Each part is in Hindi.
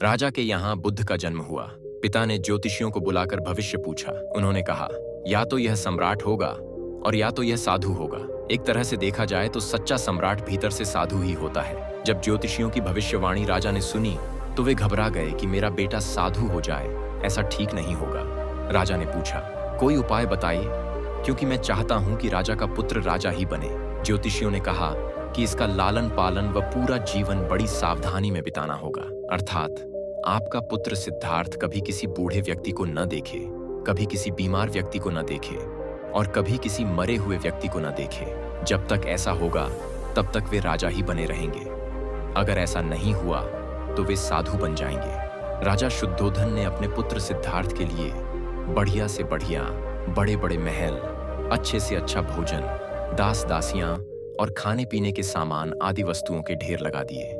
राजा के यहाँ बुद्ध का जन्म हुआ। पिता ने ज्योतिषियों को बुलाकर भविष्य पूछा। उन्होंने कहा, या तो यह सम्राट होगा और या तो यह साधु होगा। एक तरह से देखा जाए तो सच्चा सम्राट भीतर से साधु ही होता है। जब ज्योतिषियों की भविष्यवाणी राजा ने सुनी तो वे घबरा गए कि मेरा बेटा साधु हो जाए, ऐसा ठीक नहीं होगा। राजा ने पूछा, कोई उपाय बताइए, क्योंकि मैं चाहता हूं कि राजा का पुत्र राजा ही बने। ज्योतिषियों ने कहा कि इसका लालन पालन व पूरा जीवन बड़ी सावधानी में बिताना होगा, अर्थात आपका पुत्र सिद्धार्थ कभी किसी बूढ़े व्यक्ति को न देखे, कभी किसी बीमार व्यक्ति को न देखे और कभी किसी मरे हुए व्यक्ति को न देखे। जब तक ऐसा होगा तब तक वे राजा ही बने रहेंगे। अगर ऐसा नहीं हुआ तो वे साधु बन जाएंगे। राजा शुद्धोधन ने अपने पुत्र सिद्धार्थ के लिए बढ़िया से बढ़िया, बड़े बड़े महल, अच्छे से अच्छा भोजन, दास दासियां और खाने पीने के सामान आदि वस्तुओं के ढेर लगा दिए।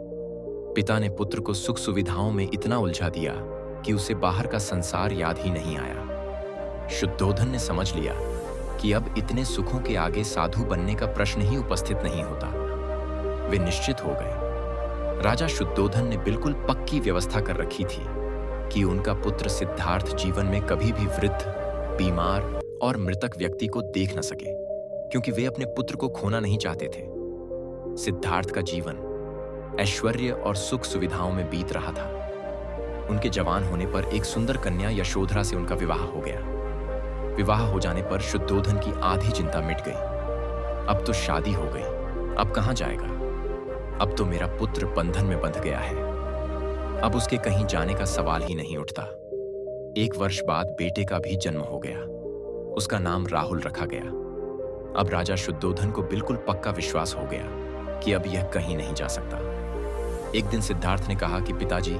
पिता ने पुत्र को सुख सुविधाओं में इतना उलझा दिया कि उसे बाहर का संसार याद ही नहीं आया। शुद्धोधन ने समझ लिया कि अब इतने सुखों के आगे साधु बनने का प्रश्न ही उपस्थित नहीं होता। वे निश्चित हो गए। राजा शुद्धोधन ने बिल्कुल पक्की व्यवस्था कर रखी थी कि उनका पुत्र सिद्धार्थ जीवन में कभी भी वृद्ध, बीमार और मृतक व्यक्ति को देख न सके, क्योंकि वे अपने पुत्र को खोना नहीं चाहते थे। सिद्धार्थ का जीवन ऐश्वर्य और सुख सुविधाओं में बीत रहा था। उनके जवान होने पर एक सुंदर कन्या यशोधरा से उनका विवाह हो गया। विवाह हो जाने पर शुद्धोधन की आधी चिंता मिट गई। अब तो शादी हो गई, अब कहां जाएगा? अब तो मेरा पुत्र बंधन में बंध गया है, अब उसके कहीं जाने का सवाल ही नहीं उठता। 1 वर्ष बाद बेटे का भी जन्म हो गया। उसका नाम राहुल रखा गया। अब राजा शुद्धोधन को बिल्कुल पक्का विश्वास हो गया कि अब यह कहीं नहीं जा सकता। एक दिन सिद्धार्थ ने कहा कि पिताजी,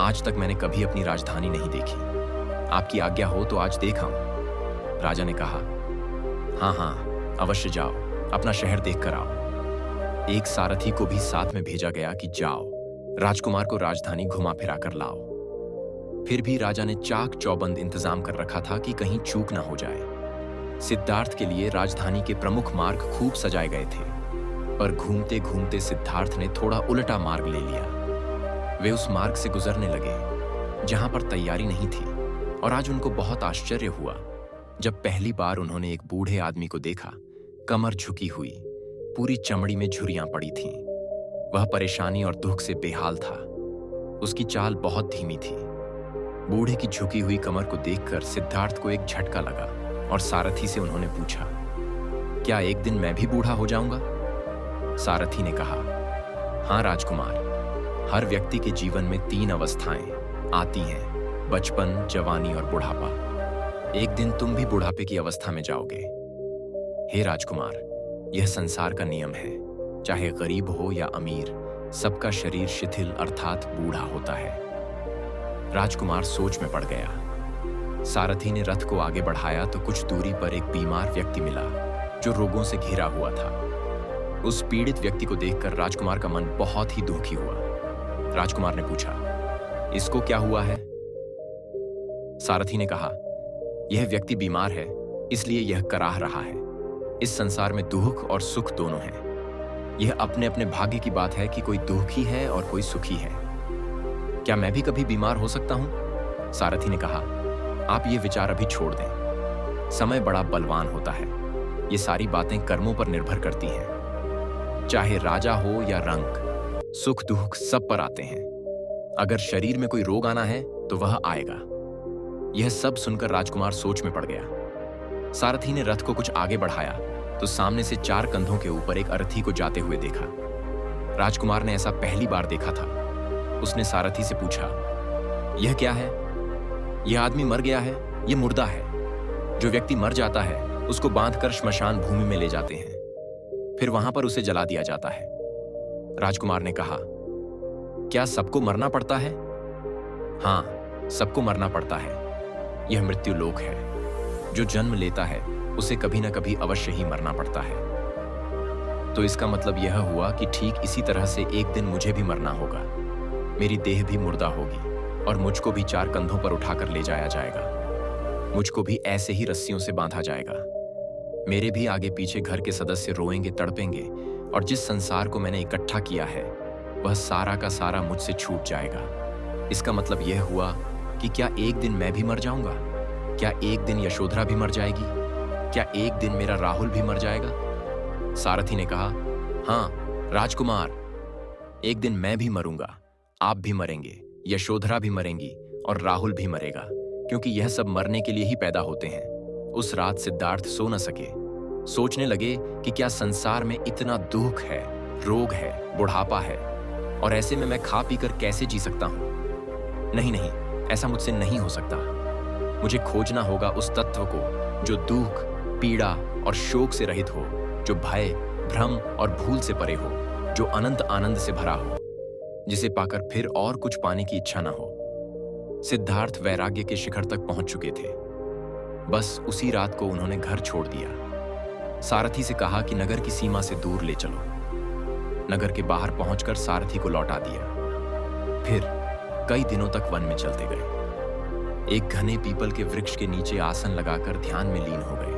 आज तक मैंने कभी अपनी राजधानी नहीं देखी, आपकी आज्ञा हो तो आज देख आऊं। राजा ने कहा, हाँ, अवश्य जाओ, अपना शहर देख कर आओ। एक सारथी को भी साथ में भेजा गया कि जाओ, राजकुमार को राजधानी घुमा फिरा कर लाओ। फिर भी राजा ने चाक चौबंद इंतजाम कर रखा था कि कहीं चूक ना हो जाए। सिद्धार्थ के लिए राजधानी के प्रमुख मार्ग खूब सजाए गए थे, पर घूमते घूमते सिद्धार्थ ने थोड़ा उल्टा मार्ग ले लिया। वे उस मार्ग से गुजरने लगे जहां पर तैयारी नहीं थी, और आज उनको बहुत आश्चर्य हुआ जब पहली बार उन्होंने एक बूढ़े आदमी को देखा। कमर झुकी हुई, पूरी चमड़ी में झुर्रियां पड़ी थीं। वह परेशानी और दुख से बेहाल था। उसकी चाल बहुत धीमी थी। बूढ़े की झुकी हुई कमर को देखकर सिद्धार्थ को एक झटका लगा और सारथी से उन्होंने पूछा, क्या एक दिन मैं भी बूढ़ा हो जाऊंगा? सारथी ने कहा, हाँ राजकुमार, हर व्यक्ति के जीवन में 3 अवस्थाएं आती हैं, बचपन, जवानी और बुढ़ापा। एक दिन तुम भी बुढ़ापे की अवस्था में जाओगे। हे राजकुमार, यह संसार का नियम है, चाहे गरीब हो या अमीर, सबका शरीर शिथिल अर्थात बूढ़ा होता है। राजकुमार सोच में पड़ गया। सारथी ने रथ को आगे बढ़ाया तो कुछ दूरी पर एक बीमार व्यक्ति मिला जो रोगों से घिरा हुआ था। उस पीड़ित व्यक्ति को देखकर राजकुमार का मन बहुत ही दुखी हुआ। राजकुमार ने पूछा, इसको क्या हुआ है? सारथी ने कहा, यह व्यक्ति बीमार है, इसलिए यह कराह रहा है। इस संसार में दुख और सुख दोनों हैं। यह अपने अपने भाग्य की बात है कि कोई दुखी है और कोई सुखी है। क्या मैं भी कभी बीमार हो सकता हूं? सारथी ने कहा, आप ये विचार अभी छोड़ दें। समय बड़ा बलवान होता है। ये सारी बातें कर्मों पर निर्भर करती हैं। चाहे राजा हो या रंक, सुख दुख सब पर आते हैं। अगर शरीर में कोई रोग आना है तो वह आएगा। यह सब सुनकर राजकुमार सोच में पड़ गया। सारथी ने रथ को कुछ आगे बढ़ाया तो सामने से 4 कंधों के ऊपर एक अर्थी को जाते हुए देखा। राजकुमार ने ऐसा पहली बार देखा था। उसने सारथी से पूछा, यह क्या है? यह आदमी मर गया है, यह मुर्दा है। जो व्यक्ति मर जाता है उसको बांधकर श्मशान भूमि में ले जाते हैं, फिर वहां पर उसे जला दिया जाता है। राजकुमार ने कहा, क्या सबको मरना पड़ता है? हाँ, सबको मरना पड़ता है। यह मृत्यु लोक है। जो जन्म लेता है उसे कभी ना कभी अवश्य ही मरना पड़ता है। तो इसका मतलब यह हुआ कि ठीक इसी तरह से एक दिन मुझे भी मरना होगा। मेरी देह भी मुर्दा होगी और मुझको भी 4 कंधों पर उठाकर ले जाया जाएगा। मुझको भी ऐसे ही रस्सियों से बांधा जाएगा। मेरे भी आगे पीछे घर के सदस्य रोएंगे, तड़पेंगे, और जिस संसार को मैंने इकट्ठा किया है वह सारा का सारा मुझसे छूट जाएगा। इसका मतलब यह हुआ कि क्या एक दिन मैं भी मर जाऊंगा? क्या एक दिन यशोधरा भी मर जाएगी? क्या एक दिन मेरा राहुल भी मर जाएगा? सारथी ने कहा, हाँ राजकुमार, एक दिन मैं भी मरूंगा, आप भी मरेंगे, यशोधरा भी मरेंगी और राहुल भी मरेगा, क्योंकि यह सब मरने के लिए ही पैदा होते हैं। उस रात सिद्धार्थ सो न सके। सोचने लगे कि क्या संसार में इतना दुख है, रोग है, बुढ़ापा है, और ऐसे में मैं खा पीकर कैसे जी सकता हूं? नहीं नहीं, ऐसा मुझसे नहीं हो सकता। मुझे खोजना होगा उस तत्व को जो दुख, पीड़ा और शोक से रहित हो, जो भय, भ्रम और भूल से परे हो, जो अनंत आनंद से भरा हो, जिसे पाकर फिर और कुछ पाने की इच्छा न हो। सिद्धार्थ वैराग्य के शिखर तक पहुंच चुके थे। बस उसी रात को उन्होंने घर छोड़ दिया। सारथी से कहा कि नगर की सीमा से दूर ले चलो। नगर के बाहर पहुंचकर सारथी को लौटा दिया। फिर कई दिनों तक वन में चलते गए। एक घने पीपल के वृक्ष के नीचे आसन लगाकर ध्यान में लीन हो गए।